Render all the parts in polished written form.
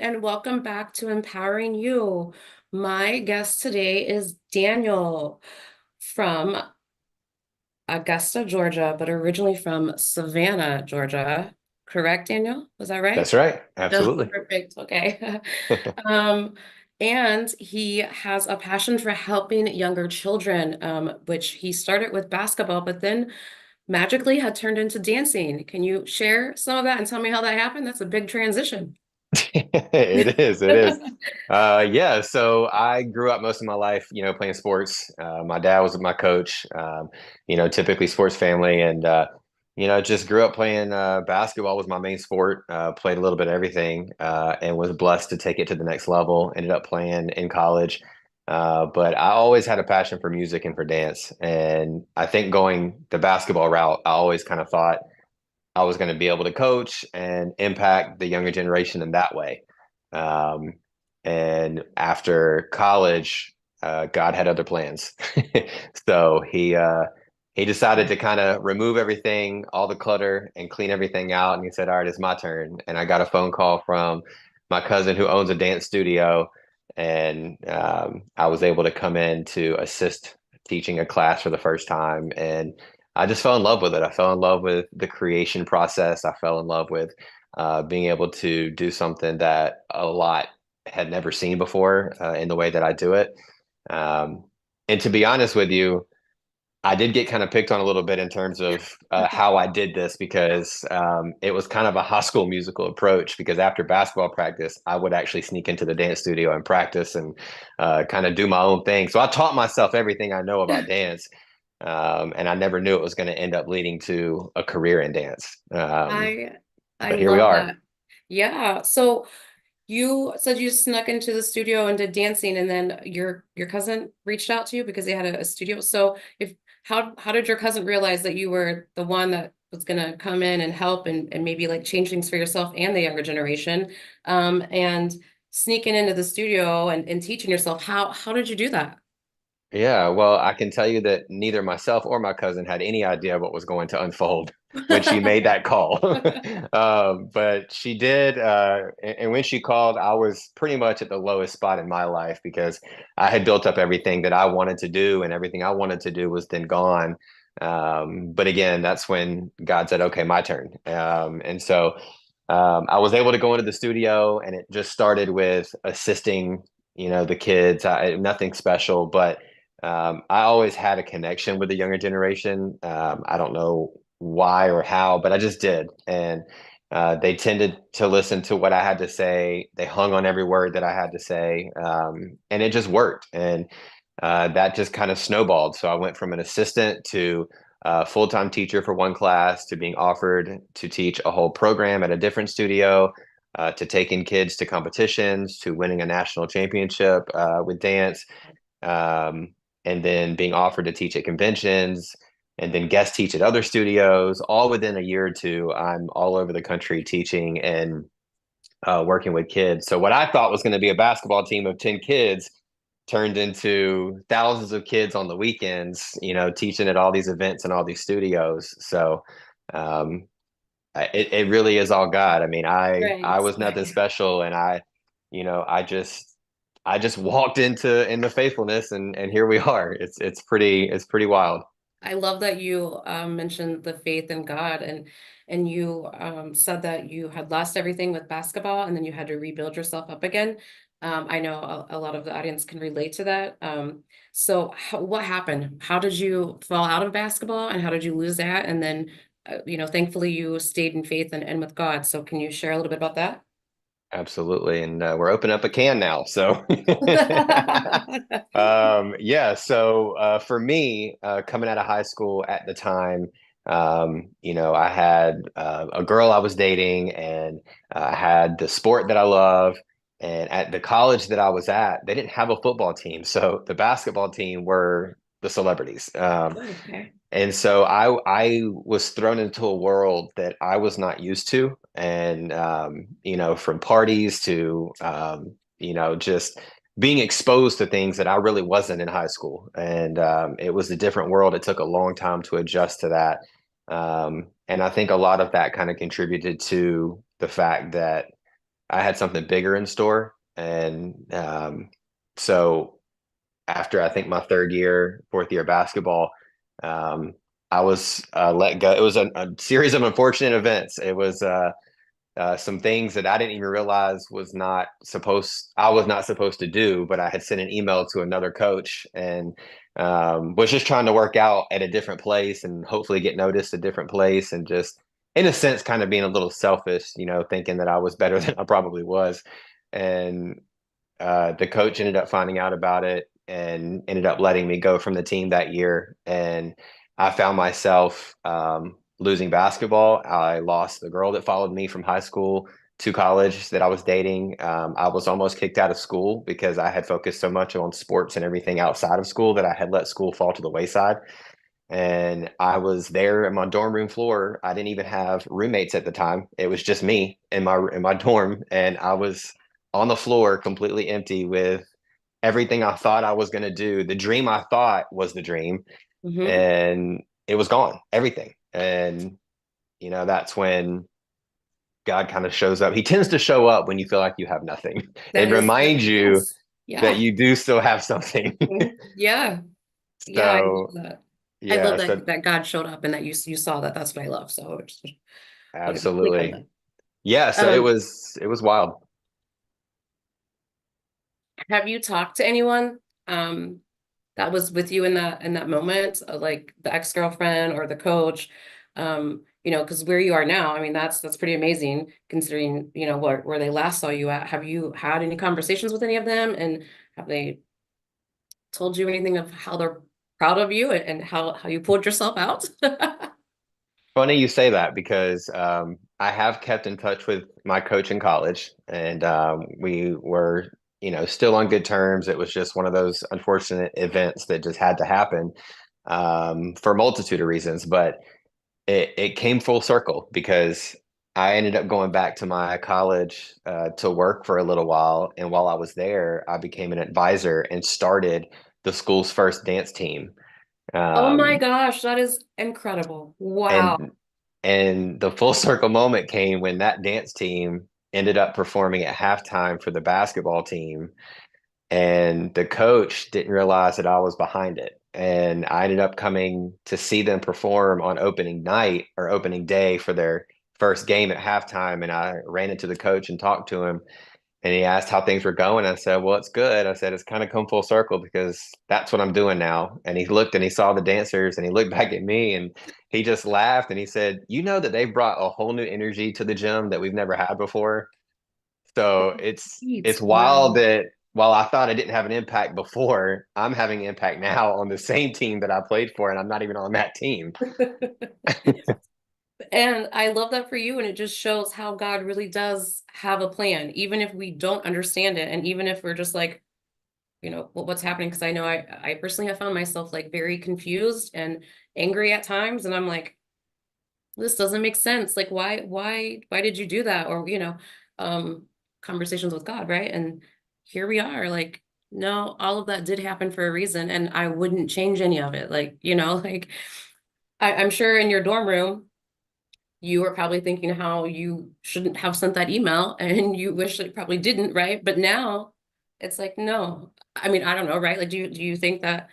and welcome back to Empowering You. My guest today is Daniel from Augusta, Georgia, but originally from Savannah, Georgia. Correct, Daniel? Was that right? That's right. Oh, Absolutely. perfect. Okay. Um, and he has a passion for helping younger children, which he started with basketball, but then magically had turned into dancing. Can you share some of that and tell me how that happened? That's a big transition. It is. It is. Yeah. So I grew up most of my life, playing sports. My dad was my coach, typically sports family. And, just grew up playing basketball was my main sport, played a little bit of everything, and was blessed to take it to the next level. Ended up playing in college. But I always had a passion for music and for dance. And I think going the basketball route, I always kind of thought, I was going to be able to coach and impact the younger generation in that way. Um, and after college, God had other plans. So he decided to kind of remove everything, all the clutter, and clean everything out. And he said, "All right, it's my turn." And I got a phone call from my cousin who owns a dance studio, and I was able to come in to assist teaching a class for the first time. And I just fell in love with it. I fell in love with the creation process. I fell in love with being able to do something that a lot had never seen before in the way that I do it. Um, and to be honest with you, I did get kind of picked on a little bit in terms of how I did this because it was kind of a high school musical approach. Because after basketball practice, I would actually sneak into the dance studio and practice and kind of do my own thing. So I taught myself everything I know about dance, and I never knew it was going to end up leading to a career in dance. I I But here we love are. that. Yeah. So you said you snuck into the studio and did dancing, and then your cousin reached out to you because they had a studio. So if how did your cousin realize that you were the one that was gonna come in and help and maybe like change things for yourself and the younger generation? And sneaking into the studio and teaching yourself, how did you do that? Yeah, well, I can tell you that neither myself or my cousin had any idea what was going to unfold when she made that call. But she did, and when she called, I was pretty much at the lowest spot in my life because I had built up everything that I wanted to do, and everything I wanted to do was then gone. But again, that's when God said, "Okay, my turn." And so I was able to go into the studio, and it just started with assisting, the kids. Nothing special, but I always had a connection with the younger generation. I don't know why or how, but I just did. And they tended to listen to what I had to say. They hung on every word that I had to say. And it just worked. And that just kind of snowballed. So I went from an assistant to a full-time teacher for one class to being offered to teach a whole program at a different studio. To taking kids to competitions, to winning a national championship with dance, um, and then being offered to teach at conventions and then guest teach at other studios. All within a year or two, I'm all over the country teaching and working with kids. So what I thought was going to be a basketball team of 10 kids turned into thousands of kids on the weekends, teaching at all these events and all these studios. So um, it really is all God. I mean, I Right. was nothing special, and I just walked into faithfulness, and here we are. It's pretty wild. I love that you mentioned the faith in God and you said that you had lost everything with basketball and then you had to rebuild yourself up again. I know a lot of the audience can relate to that. So what happened? How did you fall out of basketball and how did you lose that? And then, thankfully you stayed in faith and with God. So can you share a little bit about that? Absolutely, and we're opening up a can now. So, yeah. So for me, coming out of high school at the time, I had a girl I was dating, and I had the sport that I love. And at the college that I was at, they didn't have a football team, so the basketball team were the celebrities. Okay. And so I was thrown into a world that I was not used to, and from parties to just being exposed to things that I really wasn't in high school, and it was a different world. It took a long time to adjust to that, and I think a lot of that kind of contributed to the fact that I had something bigger in store. And so after I think my third year, fourth year of basketball, um, I was let go. It was a series of unfortunate events. It was some things that I didn't even realize I was not supposed to do, but I had sent an email to another coach and was just trying to work out at a different place and hopefully get noticed a different place and just in a sense kind of being a little selfish, thinking that I was better than I probably was. And the coach ended up finding out about it and ended up letting me go from the team that year. And I found myself losing basketball. I lost the girl that followed me from high school to college that I was dating. I was almost kicked out of school because I had focused so much on sports and everything outside of school that I had let school fall to the wayside. And I was there in my dorm room floor. I didn't even have roommates at the time. It was just me in my dorm, and I was on the floor completely empty with everything I thought I was going to do. The dream I thought was the dream, Hmm. and it was gone, everything. And that's when God kind of shows up. He tends to show up when you feel like you have nothing and That, remind you yes. that Yeah. you do still have something. Mhm. Yeah. Yeah, I love So, that. I love yeah, so that God showed up and that you saw that. That's what I love. So what a complete absolutely. compliment. Yeah, so it Um, was wild. have you talked to anyone that was with you in that moment, like the ex-girlfriend or the coach? Because where you are now, I mean, that's pretty amazing considering, where they last saw you at. Have you had any conversations with any of them, and have they told you anything of how they're proud of you and how you pulled yourself out? Funny you say that because I have kept in touch with my coach in college, and we were, still on good terms. It was just one of those unfortunate events that just had to happen for a multitude of reasons. But it came full circle because I ended up going back to my college to work for a little while, and while I was there, I became an advisor and started the school's first dance team. Oh my Um, gosh, that is incredible. Wow. and and the full circle moment came when that dance team ended up performing at halftime for the basketball team, and the coach didn't realize that I was behind it. And I ended up coming to see them perform on opening night or opening day for their first game at halftime. And I ran into the coach and talked to him. And he asked how things were going. I said, "Well, it's good." I said, "It's kind of come full circle because that's what I'm doing now." And he looked and he saw the dancers and he looked back at me and he just laughed and he said, "You know that they've brought a whole new energy to the gym that we've never had before." So it's Sweet. wild Wow. that while I thought I didn't have an impact before, I'm having an impact now on the same team that I played for, and I'm not even on that team. And I love that for you. And it just shows how God really does have a plan, even if we don't understand it. And even if we're just like, what's happening? Because I know I personally have found myself like very confused and angry at times. And I'm like, this doesn't make sense. Like, why did you do that? Or, um, conversations with God, right? And here we are, like, no, all of that did happen for a reason. And I wouldn't change any of it. Like, like I'm sure in your dorm room, you were probably thinking how you shouldn't have sent that email and you wish it probably didn't, right? But now it's like, no. I mean, I don't know, right? Like, do you think that,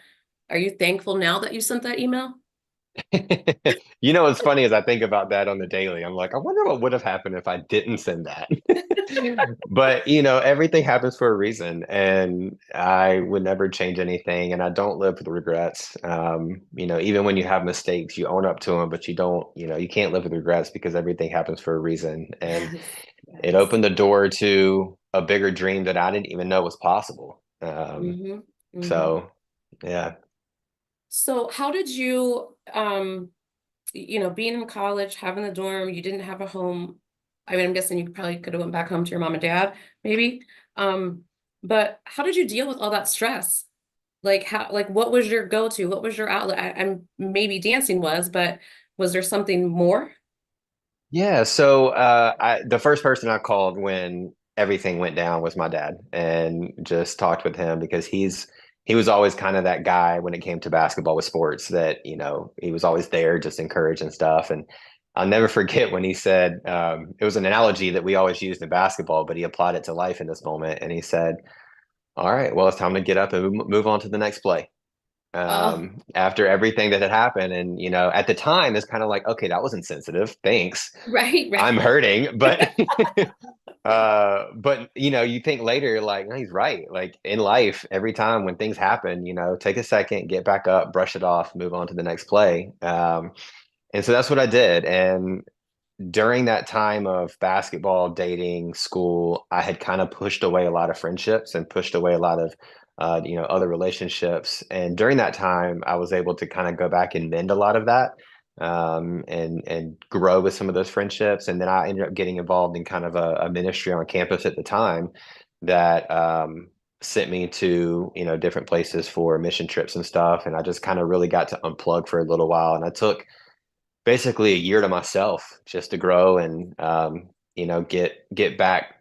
are you thankful now that you sent that email? What's funny is I think about that on the daily. I'm like, I wonder what would have happened if I didn't send that. But everything happens for a reason, and I would never change anything, and I don't live with regrets. Even when you have mistakes, you own up to them, but you don't, you can't live with regrets because everything happens for a reason, and Yes. it Yes. opened the door to a bigger dream that I didn't even know was possible. Hmm. Hmm. So yeah. So how did you, being in college, having the dorm, you didn't have a home. I mean, I'm guessing you probably could have went back home to your mom and dad, maybe. Um, but how did you deal with all that stress? Like what was your go-to? What was your outlet? I'm maybe dancing was, but was there something more? Yeah, so the first person I called when everything went down was my dad, and just talked with him because he was always kind of that guy when it came to basketball with sports that he was always there, just encouraging stuff. And I'll never forget when he said, it was an analogy that we always used in basketball, but he applied it to life in this moment. And he said, all right, well, it's time to get up and move on to the next play. Oh, After everything that had happened. And, at the time, it's kind of like, okay, that was insensitive. Thanks. right, I'm right. hurting. But you think later, like, no, he's right. Like in life, every time when things happen, take a second, get back up, brush it off, move on to the next play. And so that's what I did. And during that time of basketball, dating, school, I had kind of pushed away a lot of friendships and pushed away a lot of other relationships. And during that time, I was able to kind of go back and mend a lot of that, and grow with some of those friendships. And then I ended up getting involved in kind of a ministry on campus at the time that sent me to different places for mission trips and stuff. And I just kind of really got to unplug for a little while. And I took basically a year to myself just to grow and get back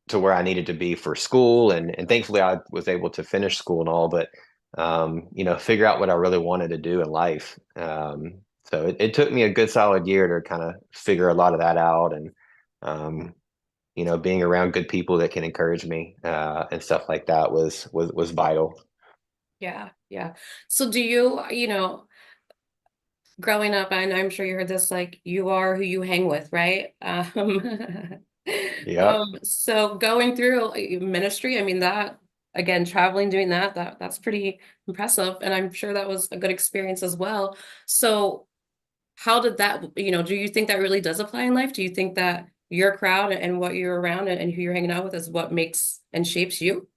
to where I needed to be for school. And thankfully I was able to finish school and all, but figure out what I really wanted to do in life. So it took me a good solid year to kind of figure a lot of that out. And um, being around good people that can encourage me and stuff like that was vital. Yeah, yeah. So do you, growing up, and I'm sure you heard this, like you are who you hang with, right? Yep. So going through ministry, I mean that again, traveling, doing that's pretty impressive. And I'm sure that was a good experience as well. So how did that, do you think that really does apply in life? Do you think that your crowd and what you're around and who you're hanging out with is what makes and shapes you?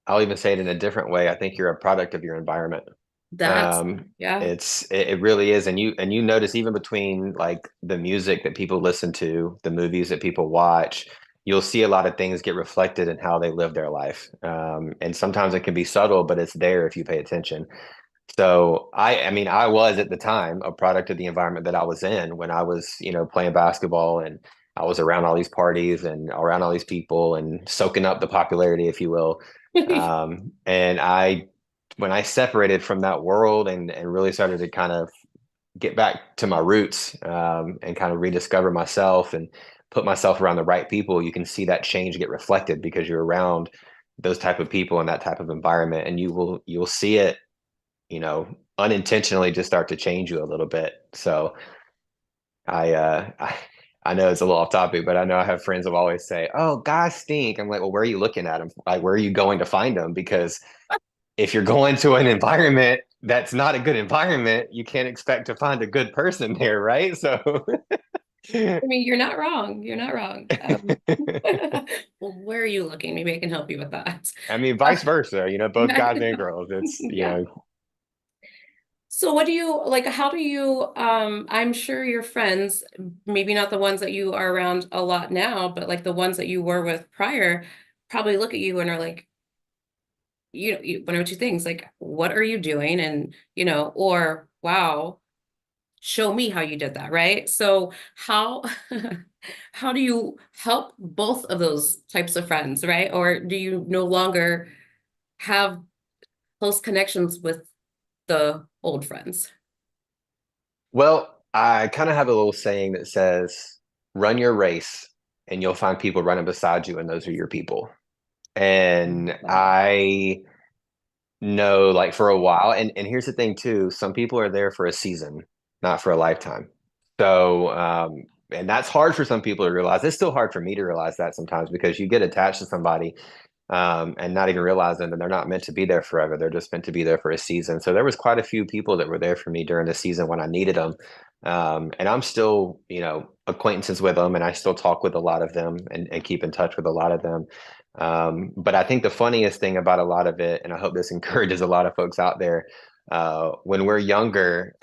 I'll even say it in a different way. I think you're a product of your environment. That's, yeah. It really is. And you notice even between like the music that people listen to, the movies that people watch, you'll see a lot of things get reflected in how they live their life. And sometimes it can be subtle, but it's there if you pay attention. So I mean, I was at the time a product of the environment that I was in when I was, playing basketball, and I was around all these parties and around all these people and soaking up the popularity, if you will. And when I separated from that world and really started to kind of get back to my roots, and kind of rediscover myself and put myself around the right people, you can see that change get reflected because you're around those type of people and that type of environment, and you'll see it unintentionally just start to change you a little bit. So I know it's a little off topic, but I know I have friends who always say, "Oh, guys stink." I'm like, "Well, where are you looking at them? Like, where are you going to find them?" Because if you're going to an environment that's not a good environment, you can't expect to find a good person there, right? So, I mean, you're not wrong. You're not wrong. Well, where are you looking? Maybe I can help you with that. I mean, Uh, vice versa, both guys and girls. It's, yeah. So what do you like, how do you I'm sure your friends, maybe not the ones that you are around a lot now, but like the ones that you were with prior, probably look at you and are like, one or two things, like, what are you doing? And, or wow, show me how you did that, right? So how how do you help both of those types of friends, right? Or do you no longer have close connections with the old friends? well, I kind of have a little saying that says, run your race and you'll find people running beside you, and those are your people. And Love that. I know, like, for a while, and here's the thing too, some people are there for a season, not for a lifetime. So, and that's hard for some people to realize. It's still hard for me to realize that sometimes because you get attached to somebody, and not even realizing that they're not meant to be there forever. They're just meant to be there for a season. So there was quite a few people that were there for me during the season when I needed them. And I'm still, acquaintances with them, and I still talk with a lot of them and keep in touch with a lot of them. But I think the funniest thing about a lot of it, and I hope this encourages a lot of folks out there, when we're younger,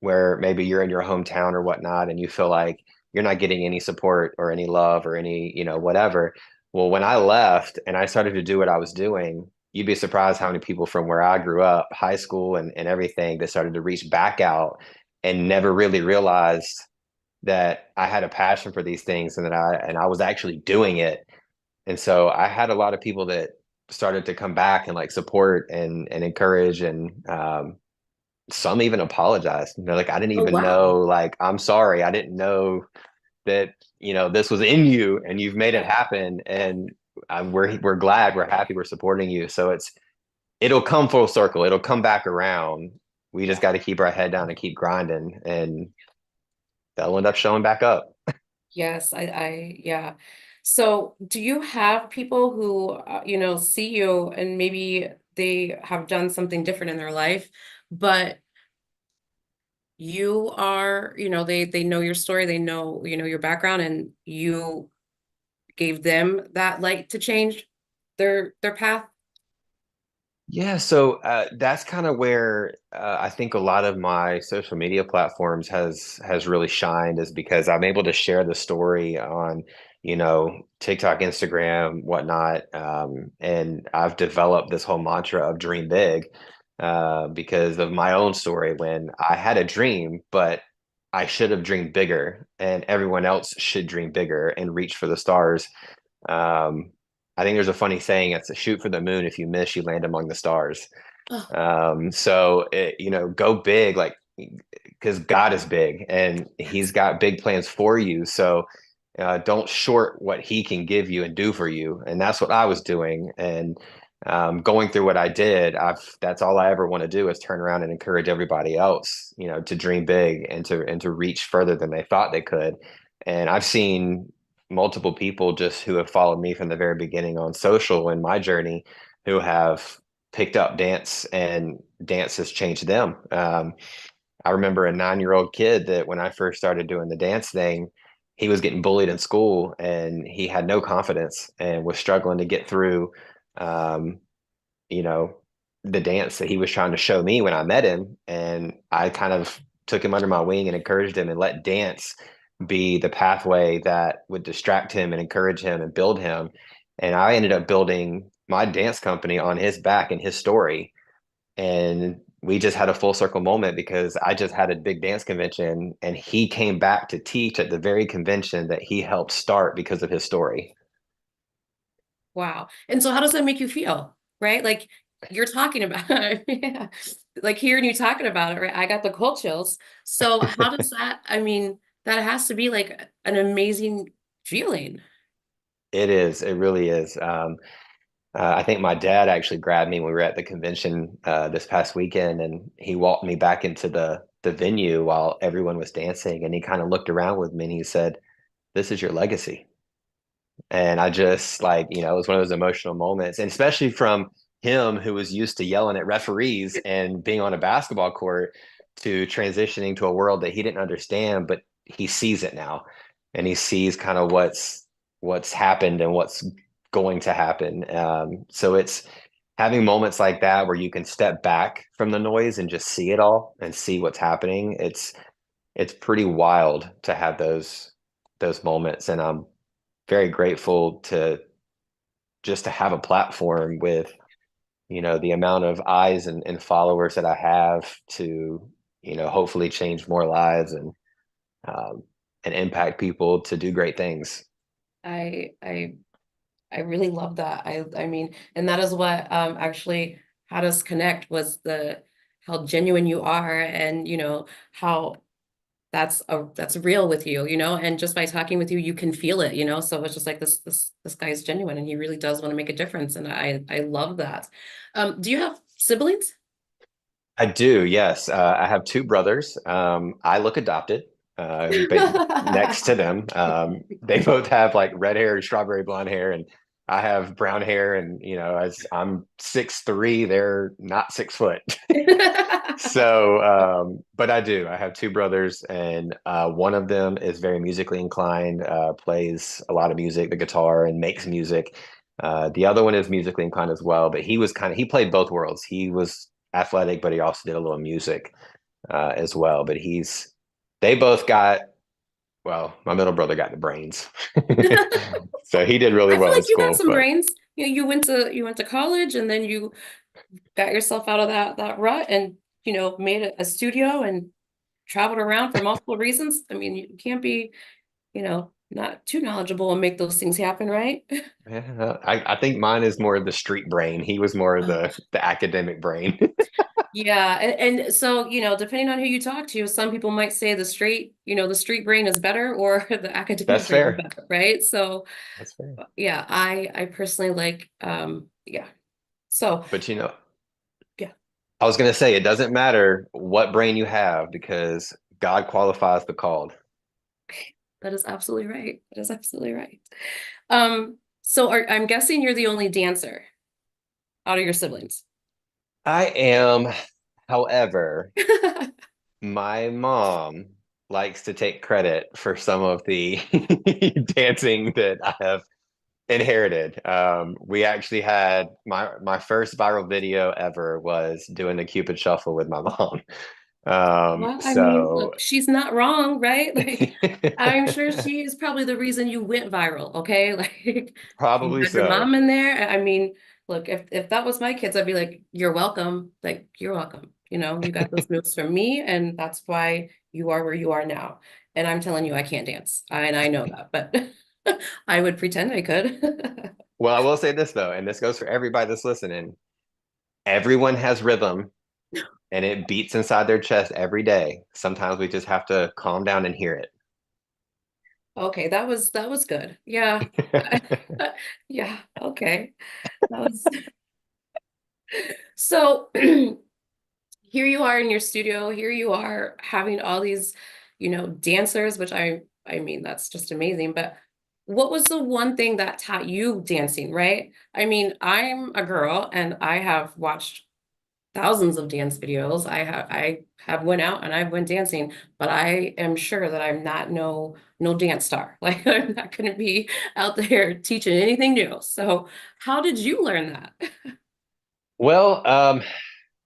where maybe you're in your hometown or whatnot, and you feel like you're not getting any support or any love or any, whatever. Well, when I left and I started to do what I was doing, you'd be surprised how many people from where I grew up, high school and everything, that started to reach back out and never really realized that I had a passion for these things and that I was actually doing it. And so I had a lot of people that started to come back and like support and encourage, and some even apologized. They're like, I didn't Oh, even wow. know, like, I'm sorry. I didn't know that, this was in you and you've made it Yeah. happen. And we're glad, we're happy, we're supporting you. So it'll come full circle. It'll come back around. We just Yeah. got to keep our head down and keep grinding, and they'll end up showing back up. Yes, yeah. So, do you have people who, see you and maybe they have done something different in their life, but you are, they know your story, they know, your background, and you gave them that light to change their path? Yeah, so that's kind of where I think a lot of my social media platforms has really shined is because I'm able to share the story on, TikTok, Instagram, whatnot, and I've developed this whole mantra of dream big because of my own story when I had a dream, but I should have dreamed bigger, and everyone else should dream bigger and reach for the stars. um, I think there's a funny saying, it's a shoot for the moon. If you miss, you land among the stars. Oh, Go big, like, because God is big and he's yes. got big plans for you. So don't short what he can give you and do for you. And that's what I was doing. And going through what I did, that's all I ever want to do is turn around and encourage everybody else, to dream big and to reach further than they thought they could. And I've seen multiple people just who have followed me from the very beginning on social in my journey who have picked up dance, and dance has changed them. I remember a 9-year-old kid that when I first started doing the dance thing, he was getting bullied in school and he had no confidence and was struggling to get through, um, you know, the dance that he was trying to show me when I met him. And I kind of took him under my wing and encouraged him and let dance be the pathway that would distract him and encourage him and build him. And I ended up building my dance company on his back and his story. And we just had a full circle moment because I just had a big dance convention and he came back to teach at the very convention that he helped start because of his story. Wow. And so how does that make you feel? Right? Like you're talking about yeah. Like hearing you talking about it, right? I got the cold chills. So how does that, I mean, that has to be like an amazing feeling. It is. It really is. I think my dad actually grabbed me when we were at the convention this past weekend, and he walked me back into the venue while everyone was dancing, and he kind of looked around with me and he said, "This is your legacy." And I just like, it was one of those emotional moments, and especially from him who was used to yelling at referees and being on a basketball court to transitioning to a world that he didn't understand, but he sees it now, and he sees kind of what's happened and what's going to happen. So it's having moments like that where you can step back from the noise and just see it all and see what's happening. It's pretty wild to have those moments, and I'm very grateful to just to have a platform with, the amount of eyes and followers that I have to, hopefully change more lives um, and impact people to do great things. I I I really love that. I mean, and that is what actually had us connect was the how genuine you are and how that's real with you, and just by talking with you, you can feel it, so it's just like this guy's genuine and he really does want to make a difference. And I love that. Do you have siblings? I do, yes. I have two brothers. I look adopted, but next to them, they both have like red hair and strawberry blonde hair, and I have brown hair. And as I'm 6'3", they're not 6 foot. So, but I do. I have two brothers, and one of them is very musically inclined, plays a lot of music, the guitar, and makes music. The other one is musically inclined as well, but he played both worlds. He was athletic, but he also did a little music as well. But they both got, well, my middle brother got the brains. So he did really I feel well in like you got school, some but brains. You went to college and then you got yourself out of that rut and made a studio and traveled around for multiple reasons. I mean, you can't be, not too knowledgeable and make those things happen, right? yeah, I think mine is more of the street brain. He was more of Oh, the academic brain. Yeah, and so, depending on who you talk to, some people might say the street brain is better or the academic That's brain is fair. better, right? So, That's fair. yeah, I personally like yeah. So, But yeah, I was going to say it doesn't matter what brain you have because God qualifies the called. that is absolutely right. That is absolutely right. So I'm guessing you're the only dancer out of your siblings. I am, however, my mom likes to take credit for some of the dancing that I have inherited. We actually had my first viral video ever was doing the Cupid Shuffle with my mom. Well, I mean, So look, she's not wrong, right? Like, I'm sure she is probably the reason you went viral, okay? Like, you probably had your so. mom in there. I mean, look, if that was my kids, I'd be like, you're welcome. Like, you're welcome. You got those moves from me, and that's why you are where you are now. And I'm telling you, I can't dance. And I know that, but I would pretend I could. Well, I will say this though, and this goes for everybody that's listening. Everyone has rhythm and it beats inside their chest every day. Sometimes we just have to calm down and hear Okay, that was good. Yeah. it. Yeah, okay. That was so here you are in your studio, here you are having all these, dancers, which I mean that's just amazing, but what was the one thing that taught you dancing, right? I mean, I'm a girl and I have watched thousands of dance videos. I have went out and I've went dancing, but I am sure that I'm not no dance star. Like I'm not going to be out there teaching anything new. So, how did you learn that? Well,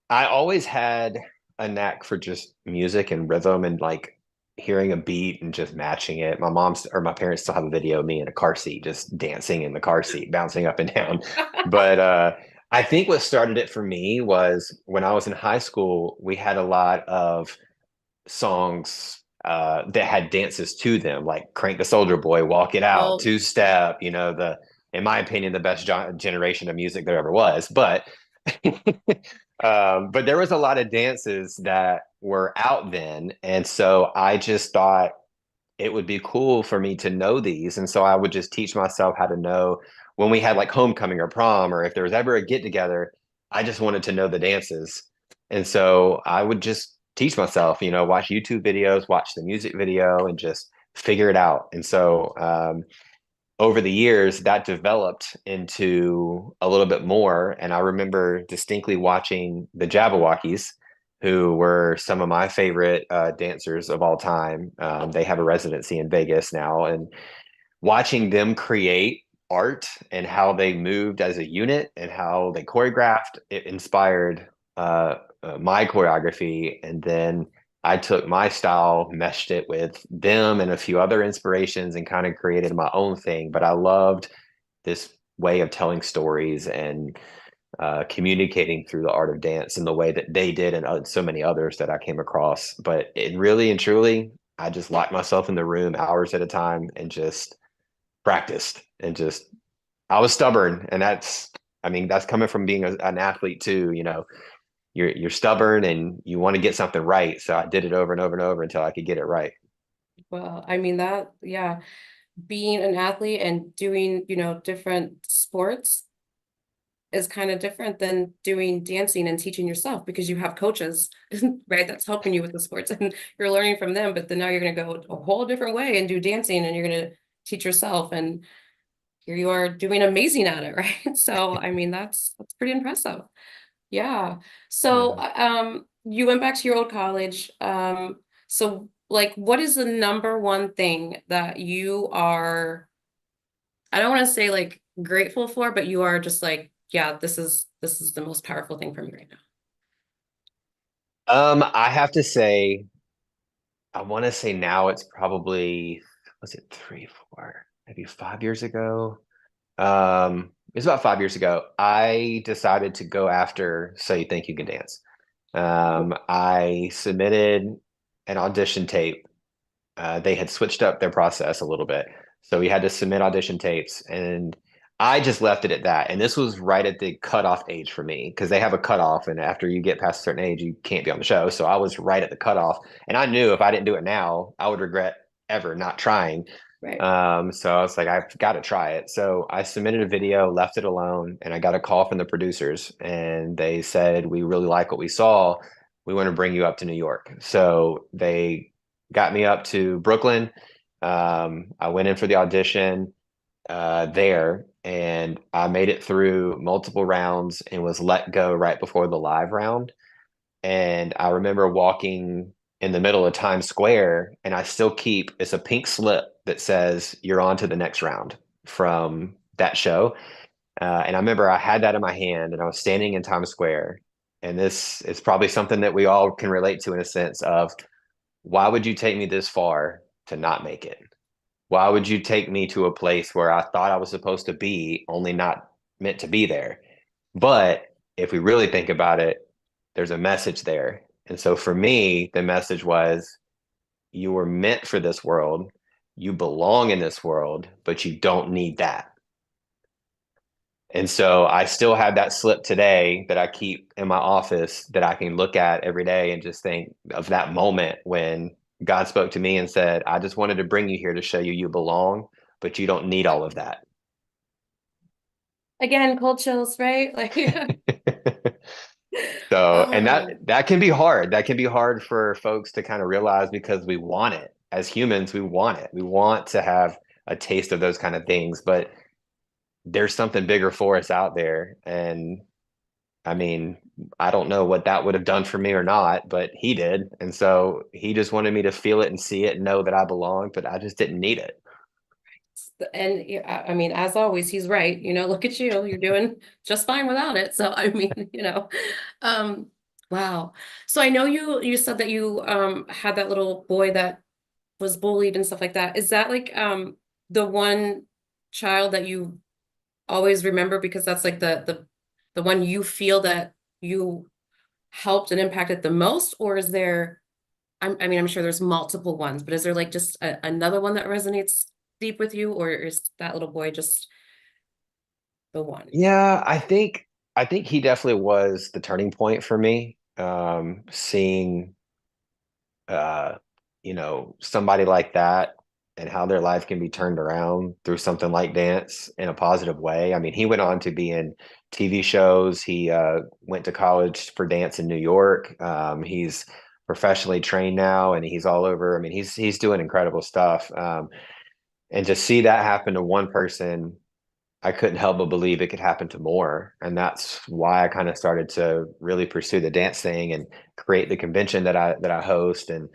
I always had a knack for just music and rhythm and like hearing a beat and just matching it. My mom's or my parents still have a video of me in a car seat, just dancing in the car seat, bouncing up and down. But I think what started it for me was when I was in high school, we had a lot of songs that had dances to them, like Crank the Soldier Boy, Walk It Out, Oh, Two Step, in my opinion, the best generation of music there ever was. But there was a lot of dances that were out then. And so I just thought it would be cool for me to know these. And so I would just teach myself how to know when we had like homecoming or prom, or if there was ever a get together, I just wanted to know the dances. And so I would just teach myself, watch YouTube videos, watch the music video, and just figure it out. And so over the years that developed into a little bit more. And I remember distinctly watching the Jabberwockies, who were some of my favorite dancers of all time. They have a residency in Vegas now, and watching them create art and how they moved as a unit and how they choreographed, it inspired my choreography. And then I took my style, meshed it with them and a few other inspirations, and kind of created my own thing. But I loved this way of telling stories and communicating through the art of dance in the way that they did, and so many others that I came across. But it really and truly, I just locked myself in the room hours at a time and just practiced and just I was stubborn. And I mean that's coming from being an athlete too. You're stubborn and you want to get something right, so I did it over and over and over until I could get it right. well, I mean yeah, being an athlete and doing, different sports is kind of different than doing dancing and teaching yourself because you have coaches, right? That's helping you with the sports and you're learning from them. But then now you're going to go a whole different way and do dancing and you're going to teach yourself. And here you are doing amazing at it, right? So, I mean, that's pretty impressive. Yeah. So, Yeah. you went back to your old college. So like, what is the number one thing that you are, I don't want to say like grateful for, but you are just like, yeah, this is the most powerful thing for me right now. I have to say, I want to say now it's probably, was it 3, 4, maybe 5 years ago? It was about 5 years ago. I decided to go after So You Think You Can Dance. I submitted an audition tape. They had switched up their process a little bit. So we had to submit audition tapes. And I just left it at that. And this was right at the cutoff age for me because they have a cutoff. And after you get past a certain age, you can't be on the show. So I was right at the cutoff. And I knew if I didn't do it now, I would regret ever not trying. Right. So I was like, I've got to try it. So I submitted a video, left it alone, and I got a call from the producers. And they said, we really like what we saw. We want to bring you up to New York. So they got me up to Brooklyn. I went in for the audition there, and I made it through multiple rounds and was let go right before the live round. And I remember walking in the middle of Times Square, and I still keep it's a pink slip that says you're on to the next round from that show. And I remember I had that in my hand, and I was standing in Times Square. And this is probably something that we all can relate to in a sense of why would you take me this far to not make it? Why would you take me to a place where I thought I was supposed to be, only not meant to be there? But if we really think about it, there's a message there. And so for me, the message was you were meant for this world. You belong in this world, but you don't need that. And so I still have that slip today that I keep in my office that I can look at every day and just think of that moment when God spoke to me and said, I just wanted to bring you here to show you you belong, but you don't need all of that. Again, cold chills, right? Like, So, and oh, that can be hard. That can be hard for folks to kind of realize because we want it. As humans, we want it. We want to have a taste of those kind of things, but there's something bigger for us out there. And I mean, I don't know what that would have done for me or not, but he did. And so he just wanted me to feel it and see it and know that I belong, but I just didn't need it. and yeah, I mean, as always, he's right. Look at you. You're doing just fine without it. So, I mean, um, wow. So I know you said that you had that little boy that was bullied and stuff like that. Is that like the one child that you always remember because that's like the one you feel that you helped and impacted the most, or is there I mean, I'm sure there's multiple ones, but is there like just another one that resonates deep with you, or is that little boy just the one? Yeah, I think he definitely was the turning point for me. Seeing uh, somebody like that and how their life can be turned around through something like dance in a positive way. I mean, he went on to be in TV shows. He went to college for dance in New York. He's professionally trained now, and he's all over. I mean, he's doing incredible stuff. And to see that happen to one person, I couldn't help but believe it could happen to more. And that's why I kind of started to really pursue the dance thing and create the convention that I host and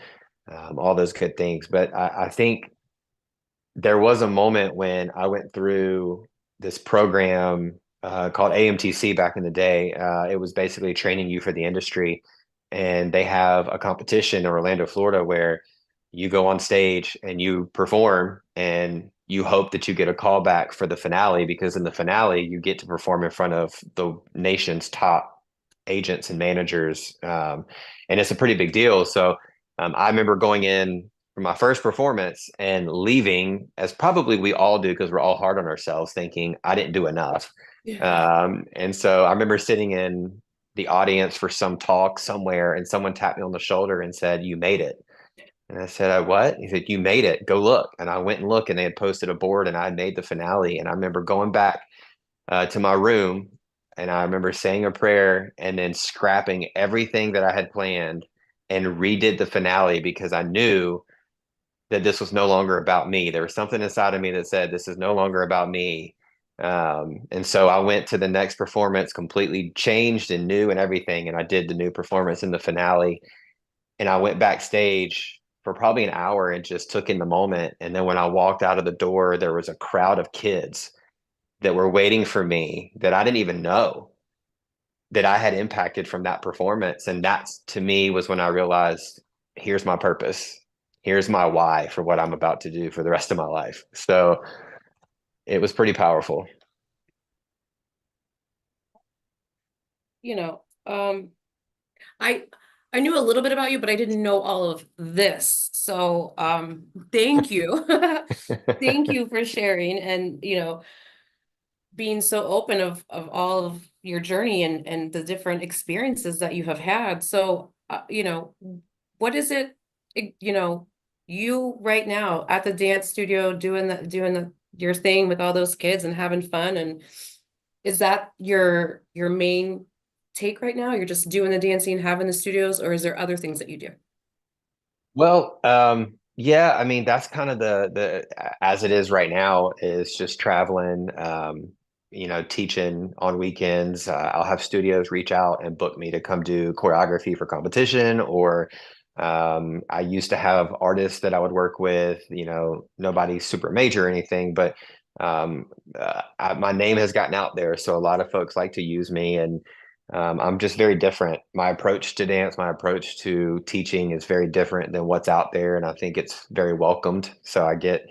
all those good things. But I think there was a moment when I went through this program called AMTC back in the day. It was basically training you for the industry, and they have a competition in Orlando, Florida, where you go on stage and you perform, and you hope that you get a call back for the finale because in the finale you get to perform in front of the nation's top agents and managers, and it's a pretty big deal. So I remember going in for my first performance and leaving, as probably we all do because we're all hard on ourselves, thinking I didn't do enough. Yeah. And so I remember sitting in the audience for some talk somewhere, and someone tapped me on the shoulder and said, "You made it." And I said, "What?" He said, "You made it. Go look." And I went and looked, and they had posted a board, and I had made the finale. And I remember going back to my room, and I remember saying a prayer and then scrapping everything that I had planned and redid the finale because I knew that this was no longer about me. There was something inside of me that said, this is no longer about me. And so I went to the next performance completely changed and new and everything. And I did the new performance in the finale. And I went backstage for probably an hour and just took in the moment. And then when I walked out of the door, there was a crowd of kids that were waiting for me that I didn't even know that I had impacted from that performance. And that's to me was when I realized here's my purpose. Here's my why for what I'm about to do for the rest of my life. So it was pretty powerful. You know, I I knew a little bit about you, but I didn't know all of this. So, thank you. Thank you for sharing. And, being so open of all of your journey and the different experiences that you have had. So, what is it, you know, you right now at the dance studio doing your thing with all those kids and having fun, and is that your main take right now? You're just doing the dancing, having the studios, or is there other things that you do? Well, yeah, I mean that's kind of the as it is right now is just traveling, teaching on weekends. I'll have studios reach out and book me to come do choreography for competition, or I used to have artists that I would work with. Nobody super major or anything, but um, my name has gotten out there, so a lot of folks like to use me, and I'm just very different. My approach to dance, my approach to teaching is very different than what's out there, and I think it's very welcomed. So I get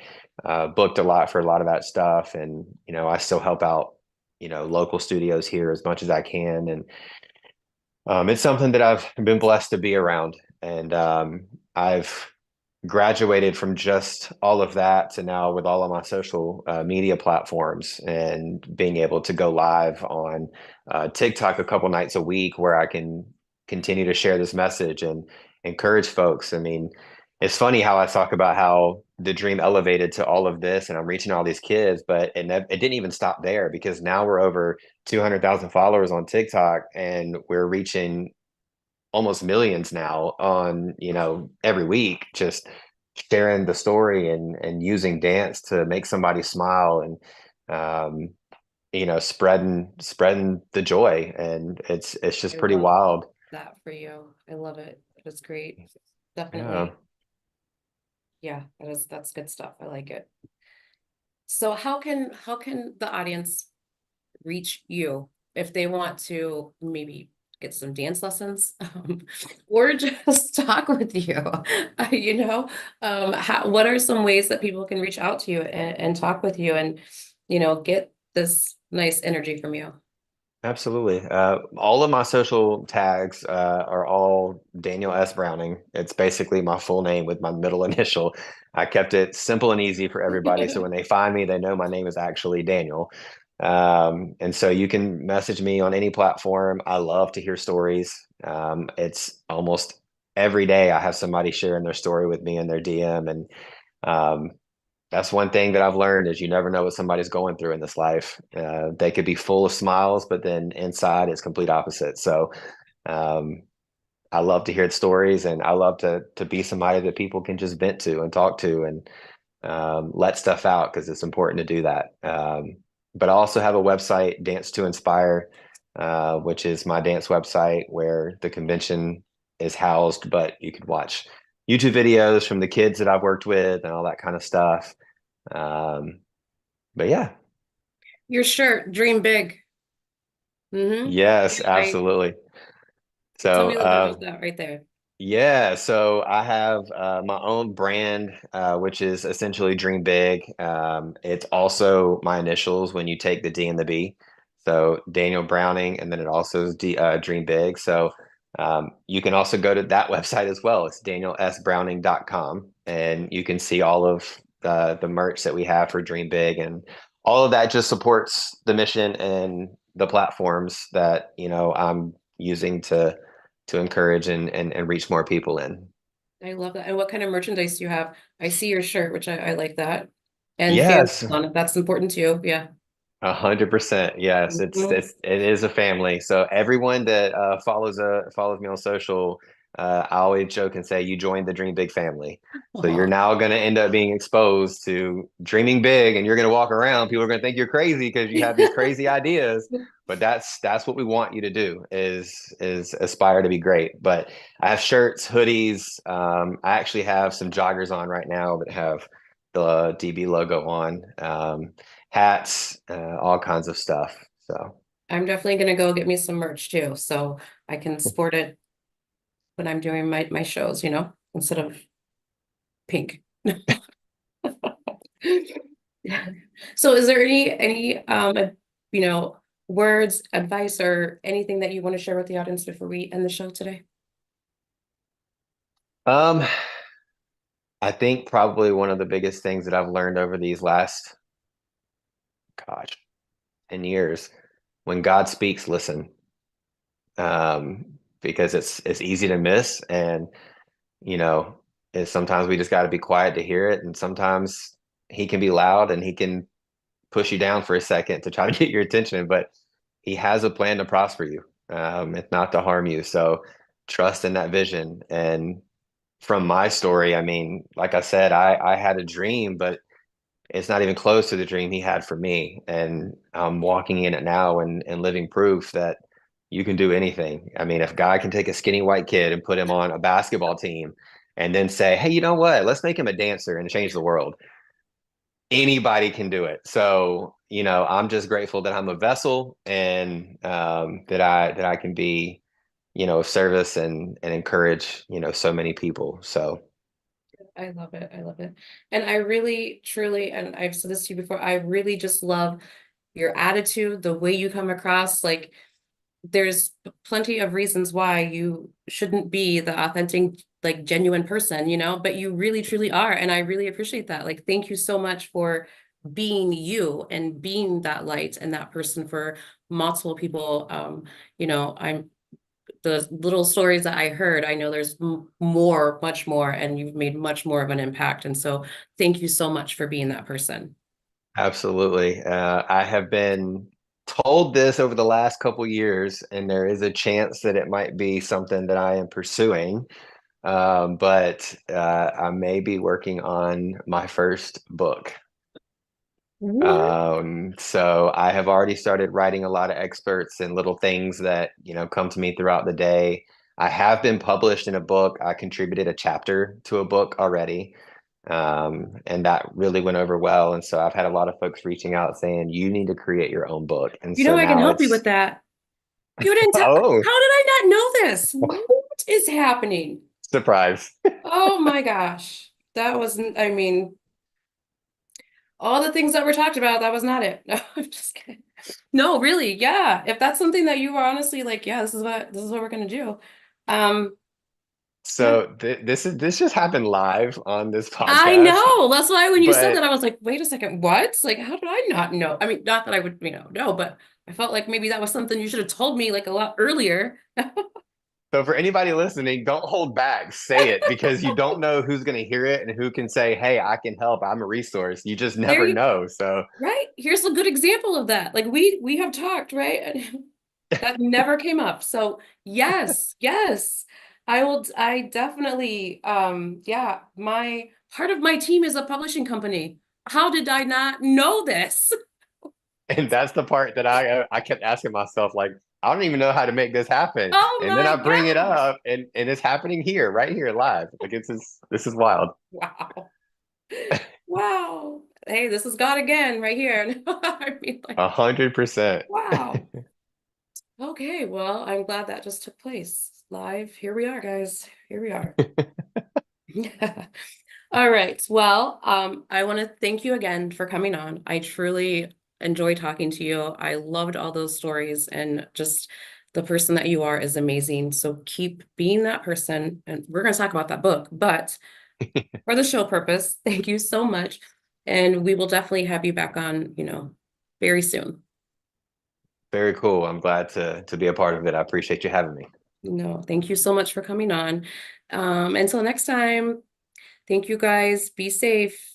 booked a lot for a lot of that stuff, and I still help out, local studios here as much as I can, and it's something that I've been blessed to be around, and I've graduated from just all of that to now with all of my social media platforms and being able to go live on TikTok a couple nights a week where I can continue to share this message and encourage folks. I mean, it's funny how I talk about how the dream elevated to all of this and I'm reaching all these kids, but it didn't even stop there because now we're over 200,000 followers on TikTok and we're reaching almost millions now on every week, just sharing the story and using dance to make somebody smile and spreading the joy, and it's just I pretty love wild. that for you. I love it. That's great. Yeah. Definitely. Yeah, that's good stuff. I like it. So how can the audience reach you if they want to maybe get some dance lessons, or just talk with you? You know, what are some ways that people can reach out to you and talk with you and get this nice energy from you? Absolutely. All of my social tags are all Daniel S. Browning. It's basically my full name with my middle initial. I kept it simple and easy for everybody. So when they find me, they know my name is actually Daniel. And so you can message me on any platform. I love to hear stories. It's almost every day I have somebody sharing their story with me in their DM. And um, that's one thing that I've learned is you never know what somebody's going through in this life. They could be full of smiles, but then inside it's complete opposite. So um, I love to hear the stories, and I love to be somebody that people can just vent to and talk to and let stuff out because it's important to do that. But I also have a website, Dance to Inspire, which is my dance website where the convention is housed, but you could watch YouTube videos from the kids that I've worked with and all that kind of stuff. Um, but yeah, Your shirt, dream big. yes, I absolutely. tell So me a little bit about that right there. yeah, so I have my own brand, which is essentially Dream Big. It's also my initials when you take the D and the B. So Daniel Browning, and then it also is Dream Big. So you can also go to that website as well. It's danielsbrowning.com, and you can see all of the merch that we have for Dream Big, and all of that just supports the mission and the platforms that I'm using to encourage and reach more people in. I love that. And what kind of merchandise do you have? I see your shirt, which I like that. And family Yes, on it. That's important too. Yeah. 100%. Yes, Mhm. it is a family. So everyone that follows me on social, I always joke and say you joined the Dream Big family. So you're Aw. now going to end up being exposed to dreaming big, and you're going to walk around. People are going to think you're crazy because you have these crazy ideas. But that's what we want you to do is aspire to be great. But I have shirts, hoodies. I actually have some joggers on right now that have the DB logo on. Hats, all kinds of stuff. So I'm definitely gonna go get me some merch too, so I can sport it when I'm doing my shows, instead of pink. Yeah. So is there any you know, words, advice, or anything that you want to share with the audience before we end the show today? um, I think probably one of the biggest things that I've learned over these last, gosh, in years. When God speaks, listen, because it's easy to miss, and you know, sometimes we just got to be quiet to hear it, and sometimes He can be loud and He can push you down for a second to try to get your attention, but He has a plan to prosper you. It's not to harm you. So trust in that vision. And from my story, I mean, like I said, I had a dream, but it's not even close to the dream He had for me. And I'm walking in it now and living proof that you can do anything. I mean, if God can take a skinny white kid and put him on a basketball team and then say, hey, you know what? Let's make him a dancer and change the world. Anybody can do it. So, I'm just grateful that I'm a vessel, and that I can be, of service and encourage, so many people. So I love it. I love it. And I really, truly, and I've said this to you before, I really just love your attitude, the way you come across. Like, there's plenty of reasons why you shouldn't be the authentic, like genuine person, but you really, truly are. And I really appreciate that. Like, thank you so much for being you and being that light and that person for multiple people. I'm the little stories that I heard, I know there's more, much more, and you've made much more of an impact. And so thank you so much for being that person. absolutely. I have been told this over the last couple years, and there is a chance that it might be something that I am pursuing. But I may be working on my first book. What? So I have already started writing a lot of excerpts and little things that, come to me throughout the day. I have been published in a book. I contributed a chapter to a book already. And that really went over well. And so I've had a lot of folks reaching out saying, you need to create your own book. And so I can now help you with it's, that. You didn't tell, oh, how did I not know this? What is happening? surprise. Oh my gosh. That wasn't, I mean, all the things that were talked about, that was not it. No, I'm just kidding. No, really, yeah. If that's something that you were honestly like, yeah, this is what we're gonna do. Um, yeah, So this just happened live on this I podcast, know. That's why when you said but that, I was like, wait a second, what? Like, how did I not know? I mean, not that I would, know, but I felt like maybe that was something you should have told me like a lot earlier. so for anybody listening, don't hold back. Say it, because you don't know who's going to hear it and who can say, "Hey, I can help. I'm a resource." You just There never you, know. So right? Here's a good example of that. Like we have talked, right? And that never came up. So yes, yes. I definitely yeah, my part of my team is a publishing company. How did I not know this? and that's the part that I kept asking myself, like, I don't even know how to make this happen. Oh And then my I bring it gosh. up, and it's happening here, right here, live. Like, this is wild. Wow. Wow. Hey, this is God again right here. I mean, like, 100%. wow. Okay, well, I'm glad that just took place live. Here we are, guys. Here we are. All right. Well, I want to thank you again for coming on. I truly enjoy talking to you. I loved all those stories, and just the person that you are is amazing. So keep being that person. And we're going to talk about that book, but for the show purpose, thank you so much. And we will definitely have you back on, very soon. Very cool. I'm glad to be a part of it. I appreciate you having me. No, thank you so much for coming on. Until next time, thank you guys. Be safe.